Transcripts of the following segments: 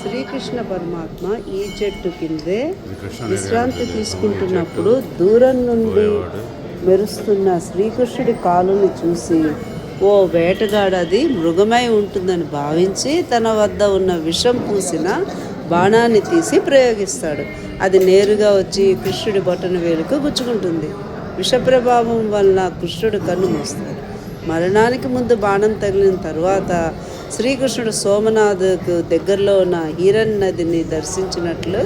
శ్రీకృష్ణ పరమాత్మ ఈ చెట్టు కిందే విశ్రాంతి తీసుకుంటున్నప్పుడు దూరం నుండి మెరుస్తున్న శ్రీకృష్ణుడి కాలుని చూసి ఓ వేటగాడది మృగమై ఉంటుందని భావించి తన వద్ద ఉన్న విషం పూసిన బాణాన్ని తీసి ప్రయోగిస్తాడు. అది నేరుగా వచ్చి కృష్ణుడి బొటన వేలుకు గుచ్చుకుంటుంది. విషప్రభావం వలన కృష్ణుడు కన్ను మూస్తాడు. మరణానికి ముందు బాణం తగిలిన తరువాత శ్రీకృష్ణుడు సోమనాథ్కు దగ్గరలో ఉన్న హిరణ్ నదిని దర్శించినట్లు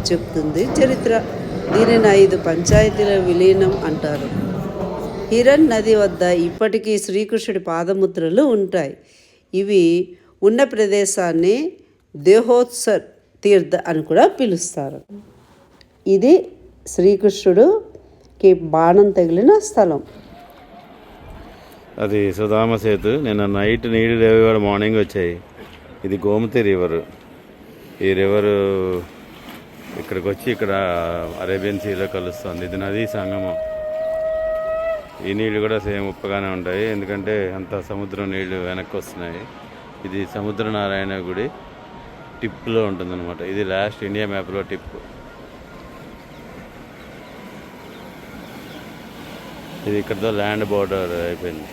చెప్తుంది చరిత్ర. దీనిని 5 పంచాయతీల విలీనం అంటారు. హిరణ్ నది వద్ద ఇప్పటికీ శ్రీకృష్ణుడి పాదముద్రలు ఉంటాయి. ఇవి ఉన్న ప్రదేశాన్ని దేహోత్సర్ తీర్థ అని కూడా పిలుస్తారు. ఇది శ్రీకృష్ణుడికి బాణం తగిలిన స్థలం. అది సుధామ సేతు. నిన్న నైట్ నీళ్ళు లేవు, కూడా మార్నింగ్ వచ్చాయి. ఇది గోమతి రివరు. ఈ రివరు ఇక్కడికి వచ్చి ఇక్కడ అరేబియన్ సీలో కలుస్తుంది. ఇది నదీ సంగమం. ఈ నీళ్ళు కూడా సేమ్ ఉప్పగానే ఉంటాయి, ఎందుకంటే అంత సముద్రం నీళ్లు వెనక్కి వస్తున్నాయి. ఇది సముద్రనారాయణ గుడి టిప్లో ఉంటుందన్నమాట. ఇది లాస్ట్ ఇండియా మ్యాప్లో టిప్. ఇది ఇక్కడతో ల్యాండ్ బోర్డర్ అయిపోయింది.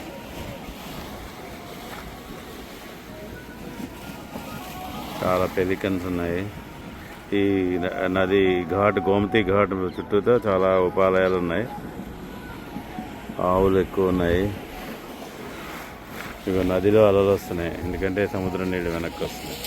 చాలా పెలికన్స్ ఉన్నాయి. ఈ నది ఘాట్, గోమతి ఘాట్ చుట్టూతో చాలా ఉపాలయాలు ఉన్నాయి. ఆవులు ఎక్కువ ఉన్నాయి. ఇవి నదిలో అలలు వస్తున్నాయి, ఎందుకంటే సముద్రం నీళ్ళు వెనక్కి వస్తున్నాయి.